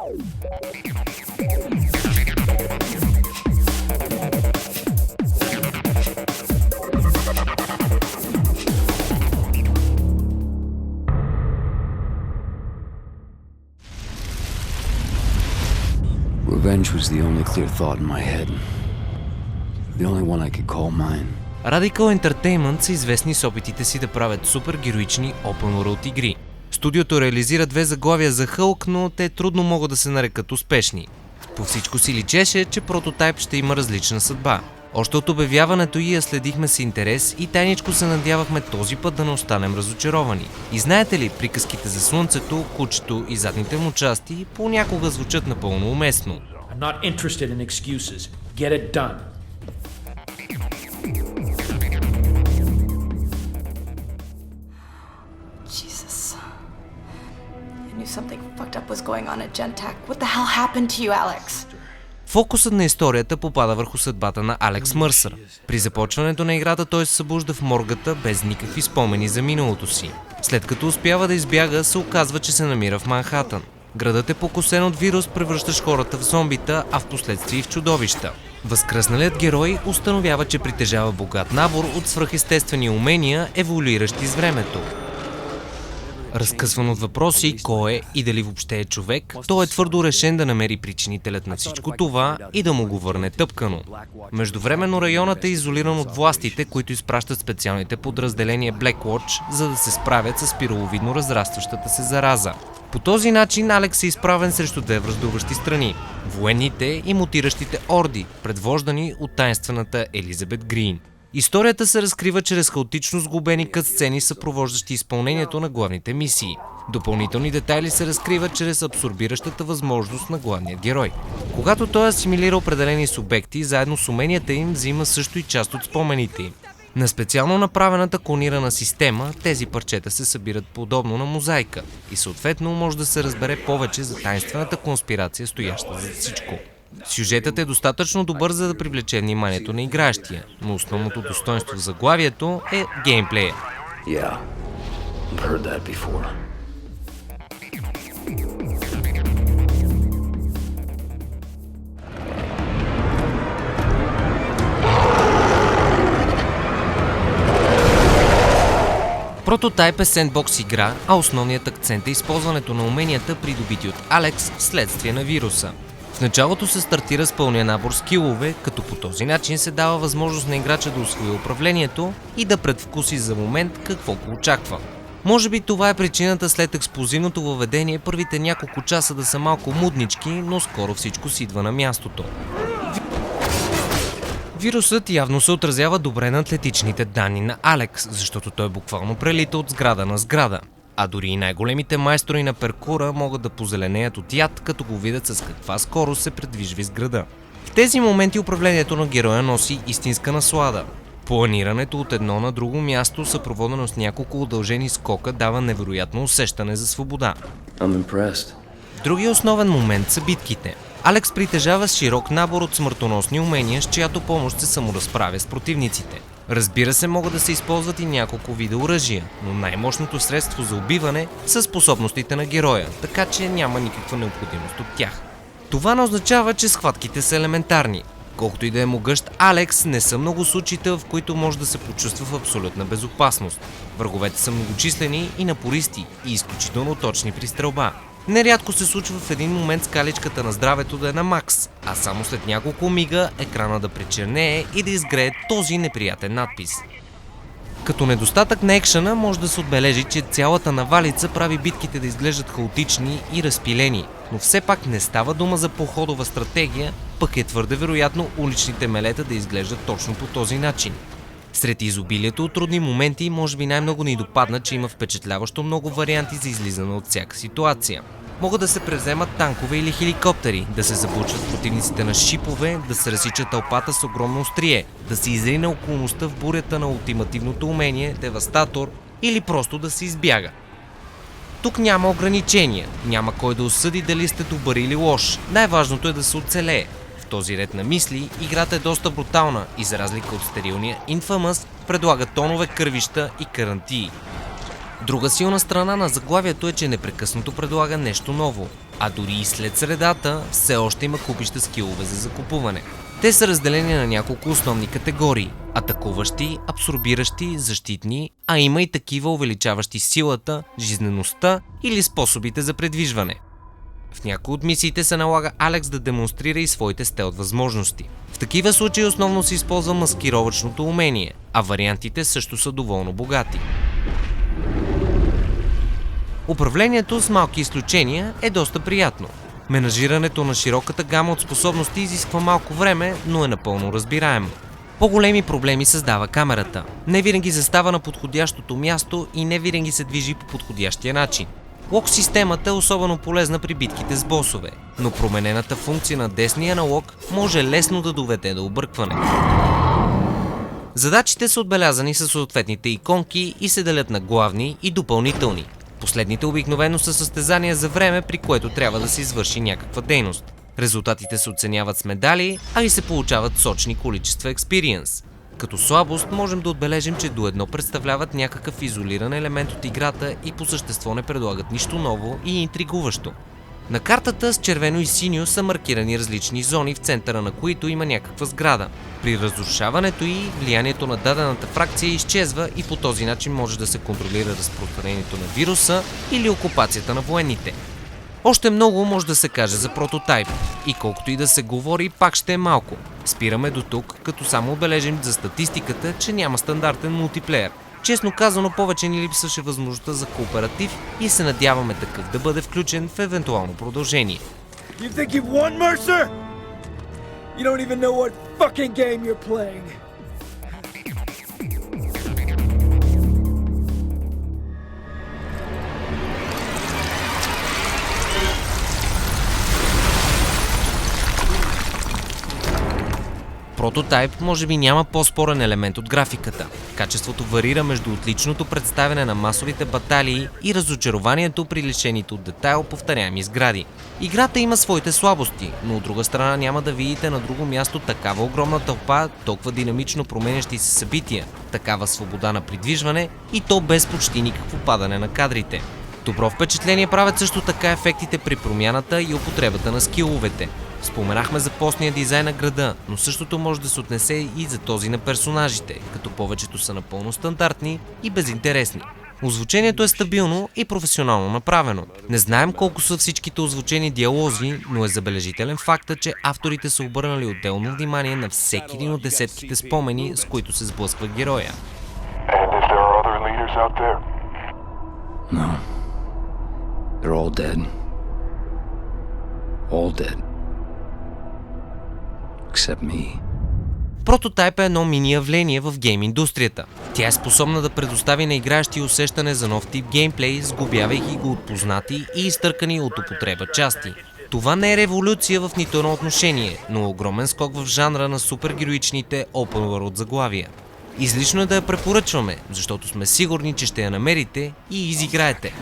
Revenge was the only clear thought in my head. The only one I could call mine. Radical Entertainment са известни с опитите си да правят супергероични open world игри. Студиото реализира 2 заглавия за Хълк, но те трудно могат да се нарекат успешни. По всичко си личеше, че Прототайп ще има различна съдба. Още от обявяването й я следихме с интерес и тайничко се надявахме този път да не останем разочаровани. И знаете ли, приказките за слънцето, кучето и задните му части понякога звучат напълно уместно. I'm not interested in excuses. Get it done. Jesus. I knew something fucked up was going on at Gentek. What the hell happened to you, Alex? Фокусът на историята попада върху съдбата на Алекс Мърсър. При започването на играта той се събужда в моргата без никакви спомени за миналото си. След като успява да избяга, се оказва, че се намира в Манхатън. Градът е покосен от вирус, превръщащ хората в зомбита, а в последствие в чудовища. Възкръсналият герой установява, че притежава богат набор от свръхестествени умения, еволюиращи с времето. Разкъсван от въпроси кой е и дали въобще е човек, той е твърдо решен да намери причинителят на всичко това и да му го върне тъпкано. Междувременно районът е изолиран от властите, които изпращат специалните подразделения Blackwatch, за да се справят с спираловидно разрастващата се зараза. По този начин Алекс е изправен срещу 2 враждуващи страни – военните и мутиращите орди, предвождани от таинствената Елизабет Грин. Историята се разкрива чрез хаотично сглобени катсцени, съпровождащи изпълнението на главните мисии. Допълнителни детайли се разкриват чрез абсорбиращата възможност на главния герой. Когато той асимилира определени субекти, заедно с уменията им взима също и част от спомените им. На специално направената клонирана система тези парчета се събират подобно на мозайка и съответно може да се разбере повече за таинствената конспирация, стояща зад всичко. Сюжетът е достатъчно добър, за да привлече вниманието на играещия, но основното достоинство в заглавието е геймплея. Yeah, I've heard that before. Прототайп е сендбокс игра, а основният акцент е използването на уменията, придобити от Алекс вследствие на вируса. В началото се стартира с пълния набор скилове, като по този начин се дава възможност на играча да усвои управлението и да предвкуси за момент какво го очаква. Може би това е причината след експлозивното въведение първите няколко часа да са малко муднички, но скоро всичко си идва на мястото. Вирусът явно се отразява добре на атлетичните данни на Алекс, защото той буквално прелита от сграда на сграда. А дори и най-големите майстори на паркура могат да позеленеят от яд, като го видят с каква скорост се предвижва из града. В тези моменти управлението на героя носи истинска наслада. Планирането от едно на друго място, съпроводено с няколко удължени скока, дава невероятно усещане за свобода. Другия основен момент са битките. Алекс притежава широк набор от смъртоносни умения, с чиято помощ се саморазправя с противниците. Разбира се, могат да се използват и няколко вида оръжия, но най-мощното средство за убиване са способностите на героя, така че няма никаква необходимост от тях. Това не означава, че схватките са елементарни. Колкото и да е могъщ, Алекс не са много случаите, в които може да се почувства в абсолютна безопасност. Враговете са многочислени и напористи и изключително точни при стрелба. Нерядко се случва в един момент скаличката на здравето да е на макс, а само след няколко мига екрана да пречернее и да изгрее този неприятен надпис. Като недостатък на екшъна може да се отбележи, че цялата навалица прави битките да изглеждат хаотични и разпилени, но все пак не става дума за походова стратегия, пък е твърде вероятно уличните мелета да изглеждат точно по този начин. Сред изобилието от трудни моменти, може би най-много ни допадна, че има впечатляващо много варианти за излизане от всяка ситуация. Могат да се превземат танкове или хеликоптери, да се заблучат противниците на шипове, да се разсича тълпата с огромно острие, да се изрине околността в бурята на ултимативното умение, девастатор или просто да се избяга. Тук няма ограничения, няма кой да осъди дали сте добър или лош, най-важното е да се оцелее. В този ред на мисли, играта е доста брутална и за разлика от стерилния Infamous, предлага тонове кървища и карантии. Друга силна страна на заглавието е, че непрекъснато предлага нещо ново. А дори и след средата, все още има купища скилове за закупуване. Те са разделени на няколко основни категории – атакуващи, абсорбиращи, защитни, а има и такива увеличаващи силата, жизнеността или способите за предвижване. В някои от мисиите се налага Алекс да демонстрира и своите стелт възможности. В такива случаи основно се използва маскировъчното умение, а вариантите също са доволно богати. Управлението с малки изключения е доста приятно. Менажирането на широката гама от способности изисква малко време, но е напълно разбираемо. По-големи проблеми създава камерата. Не винаги застава на подходящото място и не винаги се движи по подходящия начин. Лок системата е особено полезна при битките с босове, но променената функция на десния аналог може лесно да доведе до объркване. Задачите са отбелязани със съответните иконки и се делят на главни и допълнителни. Последните обикновено са състезания за време, при което трябва да се извърши някаква дейност. Резултатите се оценяват с медали, а и се получават сочни количества експириенс. Като слабост можем да отбележим, че до едно представляват някакъв изолиран елемент от играта и по същество не предлагат нищо ново и интригуващо. На картата с червено и синьо са маркирани различни зони, в центъра на които има някаква сграда. При разрушаването й влиянието на дадената фракция изчезва и по този начин може да се контролира разпространението на вируса или окупацията на военните. Още много може да се каже за прототайп и колкото и да се говори, пак ще е малко. Спираме до тук, като само отбележим за статистиката, че няма стандартен мултиплеер. Честно казано, повече ни липсваше възможността за кооператив и се надяваме такъв да бъде включен в евентуално продължение. You think you've won, Mercer? You don't even know what fucking game you're playing. Прототайп може би няма по-спорен елемент от графиката. Качеството варира между отличното представяне на масовите баталии и разочарованието при лишените от детайл повторяеми сгради. Играта има своите слабости, но от друга страна няма да видите на друго място такава огромна тълпа, толкова динамично променящи се събития, такава свобода на придвижване и то без почти никакво падане на кадрите. Добро впечатление правят също така ефектите при промяната и употребата на скиловете. Споменахме за постния дизайн на града, но същото може да се отнесе и за този на персонажите, като повечето са напълно стандартни и безинтересни. Озвучението е стабилно и професионално направено. Не знаем колко са всичките озвучени диалози, но е забележителен фактът, че авторите са обърнали отделно внимание на всеки един от десетките спомени, с които се сблъсква героя. No. They're all dead. All dead. Except me. Прототайп е едно мини явление в гейм индустрията. Тя е способна да предостави на играещи усещане за нов тип геймплей, сглобявайки го от познати и изтъркани от употреба части. Това не е революция в нито едно отношение, но огромен скок в жанра на супергероичните Open World заглавия. Излишно е да я препоръчваме, защото сме сигурни, че ще я намерите и изиграете.